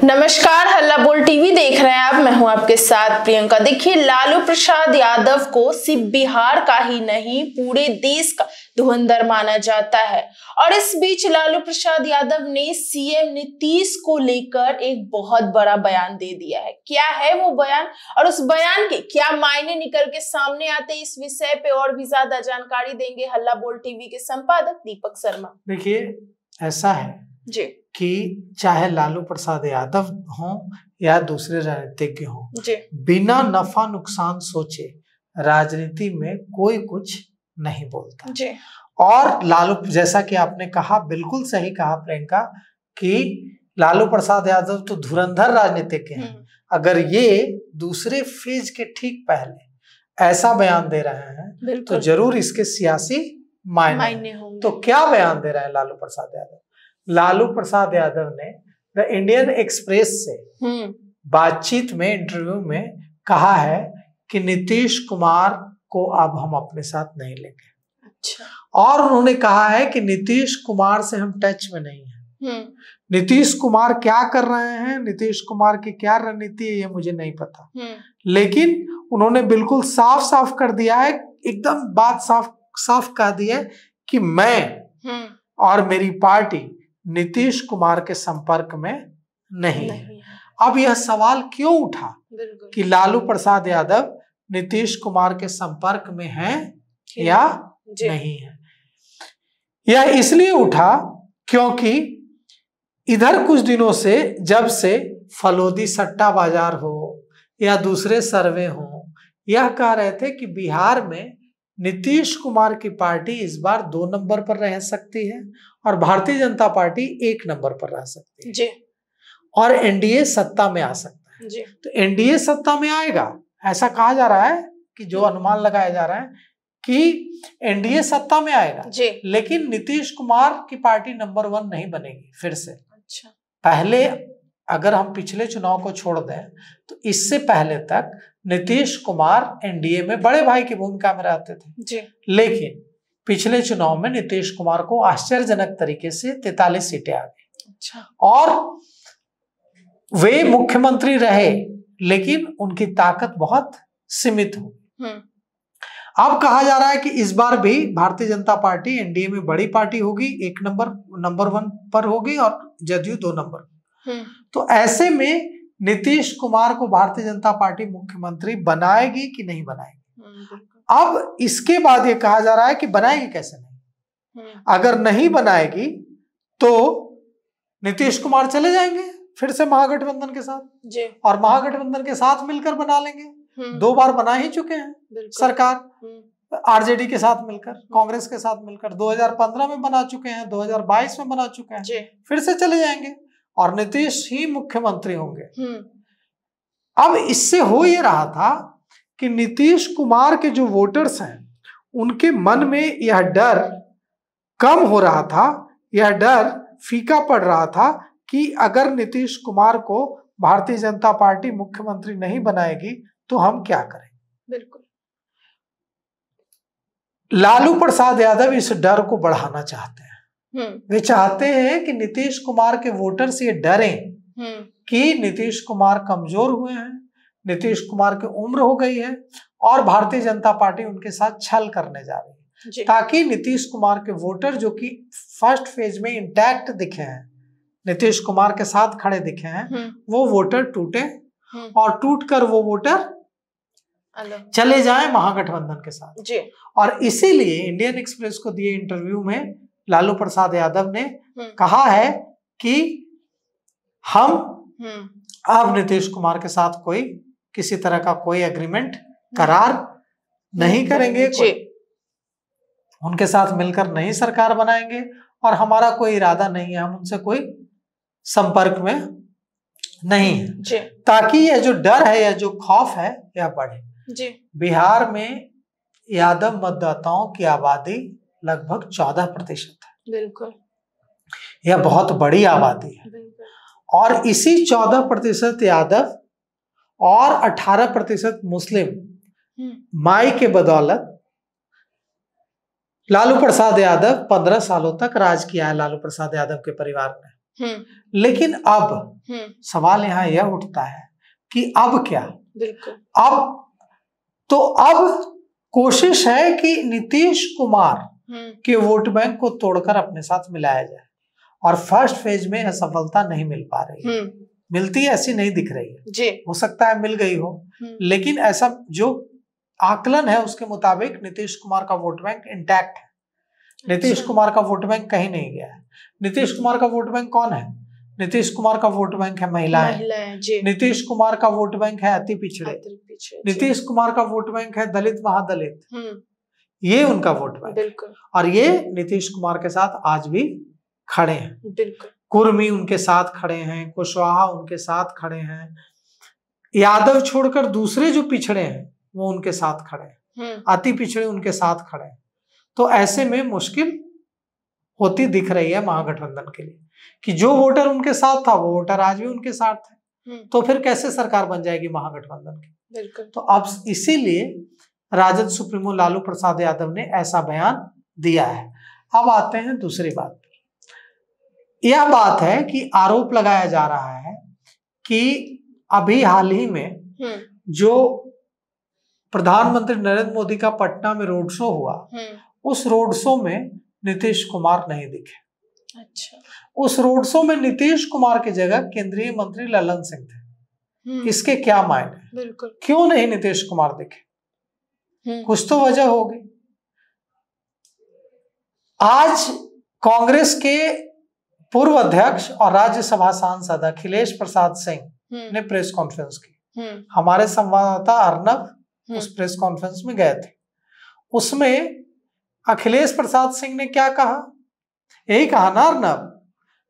नमस्कार, हल्ला बोल टीवी देख रहे हैं आप। मैं हूं आपके साथ प्रियंका। देखिए, लालू प्रसाद यादव को सिर्फ बिहार का ही नहीं पूरे देश का धुरंधर माना जाता है। और इस बीच लालू प्रसाद यादव ने सीएम नीतीश को लेकर एक बहुत बड़ा बयान दे दिया है। क्या है वो बयान और उस बयान के क्या मायने निकल के सामने आते, इस विषय पे और भी ज्यादा जानकारी देंगे हल्ला बोल टीवी के संपादक दीपक शर्मा। देखिए, ऐसा है जी कि चाहे लालू प्रसाद यादव हो या दूसरे राजनीतिज्ञ हो, बिना नफा नुकसान सोचे राजनीति में कोई कुछ नहीं बोलता जी। और लालू, जैसा कि आपने कहा, बिल्कुल सही कहा प्रियंका, कि लालू प्रसाद यादव तो धुरंधर राजनीतिज्ञ हैं। अगर ये दूसरे फेज के ठीक पहले ऐसा बयान दे रहे हैं तो जरूर इसके सियासी मायने होंगे। तो क्या बयान दे रहे हैं लालू प्रसाद यादव? लालू प्रसाद यादव ने द इंडियन एक्सप्रेस से बातचीत में, इंटरव्यू में कहा है कि नीतीश कुमार को अब हम अपने साथ नहीं लेंगे। अच्छा। और उन्होंने कहा है कि नीतीश कुमार से हम टच में नहीं हैं। नीतीश कुमार क्या कर रहे हैं, नीतीश कुमार की क्या रणनीति है, ये मुझे नहीं पता, लेकिन उन्होंने बिल्कुल साफ साफ कर दिया है, एकदम बात साफ साफ कह दी है कि मैं और मेरी पार्टी नीतीश कुमार के संपर्क में नहीं है। अब यह सवाल क्यों उठा कि लालू प्रसाद यादव नीतीश कुमार के संपर्क में हैं या नहीं है? यह इसलिए उठा क्योंकि इधर कुछ दिनों से, जब से फलोदी सट्टा बाजार हो या दूसरे सर्वे हो, यह कह रहे थे कि बिहार में नीतीश कुमार की पार्टी इस बार 2 नंबर पर रह सकती है और भारतीय जनता पार्टी 1 नंबर पर रह सकती है जी। और एनडीए सत्ता में आ सकता है जी। तो एनडीए सत्ता में आएगा, ऐसा कहा जा रहा है कि जो अनुमान लगाया जा रहा है कि एनडीए सत्ता में आएगा जी। लेकिन नीतीश कुमार की पार्टी नंबर 1 नहीं बनेगी फिर से। अच्छा। पहले अगर हम पिछले चुनाव को छोड़ दें तो इससे पहले तक नीतीश कुमार एनडीए में बड़े भाई की भूमिका में रहते थे जी। लेकिन पिछले चुनाव में नीतीश कुमार को आश्चर्यजनक तरीके से 43 सीटें आ गई। अच्छा। और वे मुख्यमंत्री रहे, लेकिन उनकी ताकत बहुत सीमित हो। अब कहा जा रहा है कि इस बार भी भारतीय जनता पार्टी एनडीए में बड़ी पार्टी होगी, 1 नंबर 1 पर होगी और जदयू 2 नंबर। तो ऐसे में नीतीश कुमार को भारतीय जनता पार्टी मुख्यमंत्री बनाएगी कि नहीं बनाएगी? अब इसके बाद ये कहा जा रहा है कि बनाएगी कैसे नहीं। अगर नहीं बनाएगी तो नीतीश कुमार चले जाएंगे फिर से महागठबंधन के साथ जी। और महागठबंधन के साथ मिलकर बना लेंगे। 2 बार बना ही चुके हैं सरकार, आरजेडी के साथ मिलकर, कांग्रेस के साथ मिलकर 2015 में बना चुके हैं, 2022 में बना चुके हैं, फिर से चले जाएंगे और नीतीश ही मुख्यमंत्री होंगे। अब इससे हो ये रहा था कि नीतीश कुमार के जो वोटर्स हैं उनके मन में यह डर कम हो रहा था, यह डर फीका पड़ रहा था कि अगर नीतीश कुमार को भारतीय जनता पार्टी मुख्यमंत्री नहीं बनाएगी तो हम क्या करें। बिल्कुल। लालू प्रसाद यादव इस डर को बढ़ाना चाहते हैं। वे चाहते हैं कि नीतीश कुमार के वोटर्स ये डरें कि नीतीश कुमार कमजोर हुए हैं, नीतीश कुमार की उम्र हो गई है और भारतीय जनता पार्टी उनके साथ छल करने जा रही है, ताकि नीतीश कुमार के वोटर जो कि फर्स्ट फेज में इंटैक्ट दिखे हैं, नीतीश कुमार के साथ खड़े दिखे हैं, वो वोटर टूटे और टूटकर वो वोटर चले जाएं महागठबंधन के साथ जी। और इसीलिए इंडियन एक्सप्रेस को दिए इंटरव्यू में लालू प्रसाद यादव ने कहा है कि हम अब नीतीश कुमार के साथ कोई किसी तरह का कोई एग्रीमेंट, करार नहीं करेंगे, उनके साथ मिलकर नई सरकार बनाएंगे और हमारा कोई इरादा नहीं है, हम उनसे कोई संपर्क में नहीं है, ताकि यह जो डर है, यह जो खौफ है, यह बढ़े जी। बिहार में यादव मतदाताओं की आबादी लगभग 14% है। बिल्कुल। यह बहुत बड़ी आबादी है और इसी 14% यादव और 18% मुस्लिम माई के बदौलत लालू प्रसाद यादव 15 सालों तक राज किया है। लालू प्रसाद यादव के परिवार ने लेकिन अब सवाल यहाँ यह उठता है कि अब क्या? बिल्कुल। अब कोशिश है कि नीतीश कुमार के वोट बैंक को तोड़कर अपने साथ मिलाया जाए, और फर्स्ट फेज में असफलता नहीं मिल पा रही है। मिलती ऐसी नहीं दिख रही है जी। हो सकता है मिल गई हो, लेकिन ऐसा जो आकलन है उसके मुताबिक नीतीश कुमार का वोट बैंक इंटैक्ट है। नीतीश कुमार का वोट बैंक कहीं नहीं गया है। नीतीश कुमार का वोट बैंक कौन है? नीतीश कुमार का वोट बैंक है महिलाएं। नीतीश कुमार का वोट बैंक है अति पिछड़े। नीतीश कुमार का वोट बैंक है दलित महादलित। ये उनका वोट बैंक, और ये नीतीश कुमार के साथ आज भी खड़े हैं। कुर्मी उनके साथ खड़े हैं, कुशवाहा उनके साथ खड़े हैं, यादव छोड़कर दूसरे जो पिछड़े हैं वो उनके साथ खड़े हैं, अति पिछड़े उनके साथ खड़े हैं। तो ऐसे में मुश्किल होती दिख रही है महागठबंधन के लिए कि जो वोटर उनके साथ था वो वोटर आज भी उनके साथ है, तो फिर कैसे सरकार बन जाएगी महागठबंधन की? तो अब इसीलिए राजद सुप्रीमो लालू प्रसाद यादव ने ऐसा बयान दिया है। अब आते हैं दूसरी बात पर। यह बात है कि आरोप लगाया जा रहा है कि अभी हाल ही में जो प्रधानमंत्री नरेंद्र मोदी का पटना में रोड शो हुआ, उस रोड शो में नीतीश कुमार नहीं दिखे। अच्छा। उस रोड शो में नीतीश कुमार की जगह केंद्रीय मंत्री ललन सिंह थे। इसके क्या मायने? बिल्कुल। क्यों नहीं नीतीश कुमार दिखे? कुछ तो वजह होगी। आज कांग्रेस के पूर्व अध्यक्ष और राज्यसभा सांसद अखिलेश प्रसाद सिंह ने प्रेस कॉन्फ्रेंस की। हमारे संवाददाता अर्नब उस प्रेस कॉन्फ्रेंस में गए थे। उसमें अखिलेश प्रसाद सिंह ने क्या कहा? यही कहा ना अर्नब,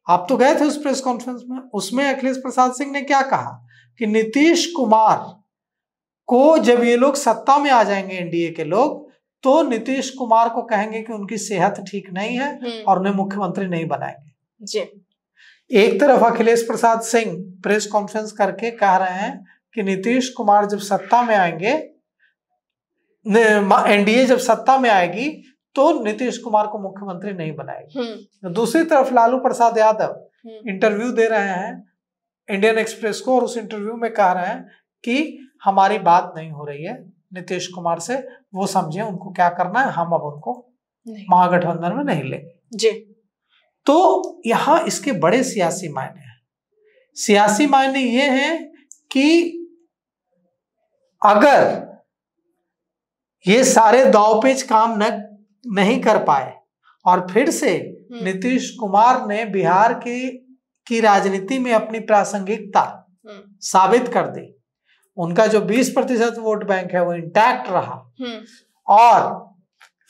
आप तो गए थे उस प्रेस कॉन्फ्रेंस में। उसमें अखिलेश प्रसाद सिंह ने क्या कहा कि नीतीश कुमार को जब ये लोग सत्ता में आ जाएंगे, एनडीए के लोग, तो नीतीश कुमार को कहेंगे कि उनकी सेहत ठीक नहीं है और उन्हें मुख्यमंत्री नहीं बनाएंगे जी। एक तरफ अखिलेश प्रसाद सिंह प्रेस कॉन्फ्रेंस करके कह रहे हैं कि नीतीश कुमार जब सत्ता में आएंगे, एनडीए जब सत्ता में आएगी तो नीतीश कुमार को मुख्यमंत्री नहीं बनाएगी। दूसरी तरफ लालू प्रसाद यादव इंटरव्यू दे रहे हैं इंडियन एक्सप्रेस को, और उस इंटरव्यू में कह रहे हैं कि हमारी बात नहीं हो रही है नीतीश कुमार से, वो समझे उनको क्या करना है, हम अब उनको महागठबंधन में नहीं लेंगे जी। तो यहाँ इसके बड़े सियासी मायने हैं। सियासी मायने ये हैं कि अगर ये सारे दांवपेच काम नहीं कर पाए और फिर से नीतीश कुमार ने बिहार की राजनीति में अपनी प्रासंगिकता साबित कर दी, उनका जो 20% वोट बैंक है वो इंटैक्ट रहा और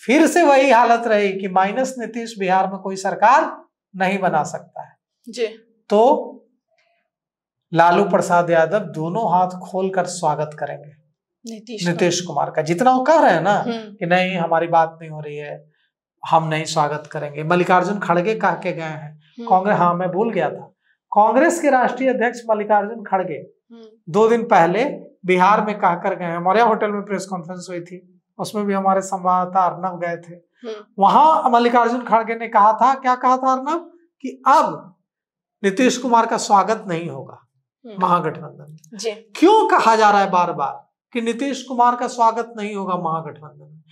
फिर से वही हालत रही कि माइनस नीतीश बिहार में कोई सरकार नहीं बना सकता है जी, तो लालू प्रसाद यादव दोनों हाथ खोलकर स्वागत करेंगे नीतीश कुमार का। जितना वो कह रहे हैं ना कि नहीं हमारी बात नहीं हो रही है, हम नहीं स्वागत करेंगे। मल्लिकार्जुन खड़गे कह के गए हैं कांग्रेस, हाँ मैं भूल गया था, कांग्रेस के राष्ट्रीय अध्यक्ष मल्लिकार्जुन खड़गे 2 दिन पहले बिहार में कहकर गए हैं। हमारे होटल में प्रेस कॉन्फ्रेंस हुई थी, उसमें भी हमारे संवाददाता अर्नब गए थे। वहां मल्लिकार्जुन खड़गे ने कहा था, क्या कहा था अर्नब, कि अब नीतीश कुमार का स्वागत नहीं होगा महागठबंधन में। क्यों कहा जा रहा है बार बार कि नीतीश कुमार का स्वागत नहीं होगा महागठबंधन में?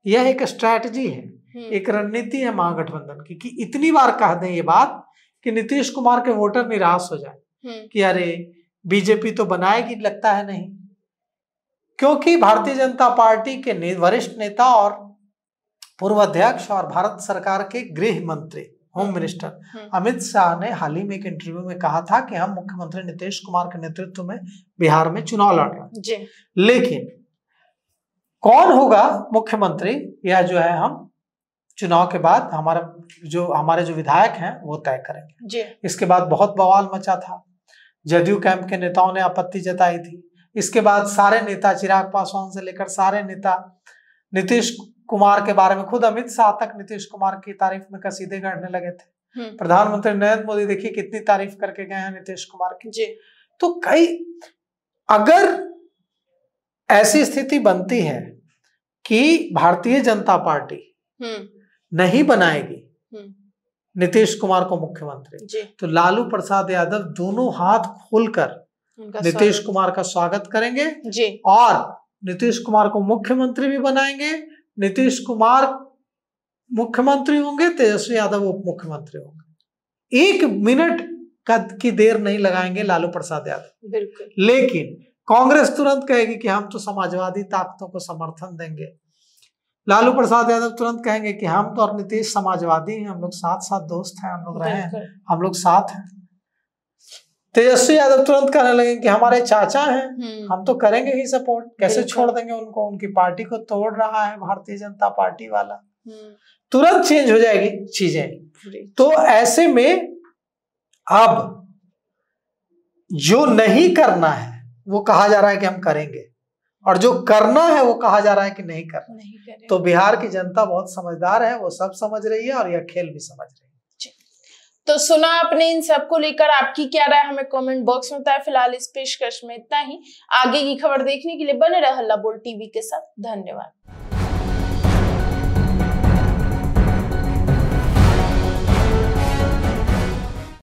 यह एक स्ट्रैटेजी है, एक रणनीति है महागठबंधन की, कि इतनी बार कह दें ये बात कि नीतीश कुमार के वोटर निराश हो जाए कि अरे बीजेपी तो बनाएगी, लगता है नहीं। क्योंकि भारतीय जनता पार्टी के वरिष्ठ नेता और पूर्व अध्यक्ष और भारत सरकार के गृह मंत्री होम मिनिस्टर अमित शाह ने हाल ही में एक इंटरव्यू में कहा था कि हम मुख्यमंत्री नीतीश कुमार के नेतृत्व में बिहार में चुनाव लड़ रहे हैं, लेकिन कौन होगा मुख्यमंत्री यह जो है हम चुनाव के बाद हमारे जो विधायक हैं वो तय करेंगे। इसके बाद बहुत बवाल मचा था, जदयू कैंप के नेताओं ने आपत्ति जताई थी। इसके बाद सारे नेता, चिराग पासवान से लेकर सारे नेता नीतीश कुमार के बारे में, खुद अमित शाह तक नीतीश कुमार की तारीफ में कसीदे गढ़ने लगे थे। प्रधानमंत्री नरेंद्र मोदी देखिए कितनी तारीफ करके गए हैं नीतीश कुमार की। तो अगर ऐसी स्थिति बनती है कि भारतीय जनता पार्टी नहीं बनाएगी नीतीश कुमार को मुख्यमंत्री, तो लालू प्रसाद यादव दोनों हाथ खोलकर नीतीश कुमार का स्वागत करेंगे जी, और नीतीश कुमार को मुख्यमंत्री भी बनाएंगे। नीतीश कुमार मुख्यमंत्री होंगे, तेजस्वी यादव उप मुख्यमंत्री होंगे। 1 मिनट की देर नहीं लगाएंगे लालू प्रसाद यादव। बिल्कुल। लेकिन कांग्रेस तुरंत कहेगी कि हम तो समाजवादी ताकतों को समर्थन देंगे। लालू प्रसाद यादव तुरंत कहेंगे कि हम तो और नीतीश समाजवादी हैं, हम लोग साथ साथ दोस्त हैं, हम लोग रहे हैं, हम लोग साथ हैं। तेजस्वी यादव तुरंत कहने लगे कि हमारे चाचा हैं, हम तो करेंगे ही सपोर्ट, कैसे छोड़ देंगे उनको, उनकी पार्टी को तोड़ रहा है भारतीय जनता पार्टी वाला। तुरंत चेंज हो जाएगी चीजें। तो ऐसे में अब जो नहीं करना है वो कहा जा रहा है कि हम करेंगे, और जो करना है वो कहा जा रहा है कि नहीं करना। तो बिहार की जनता बहुत समझदार है, वो सब समझ रही है और यह खेल भी समझ रही है। तो सुना आपने, इन सबको लेकर आपकी क्या राय हमें कमेंट बॉक्स में बताएं। फिलहाल इस पेशकश में इतना ही। आगे की खबर देखने के लिए बने रहे हल्ला बोल टीवी के साथ। धन्यवाद।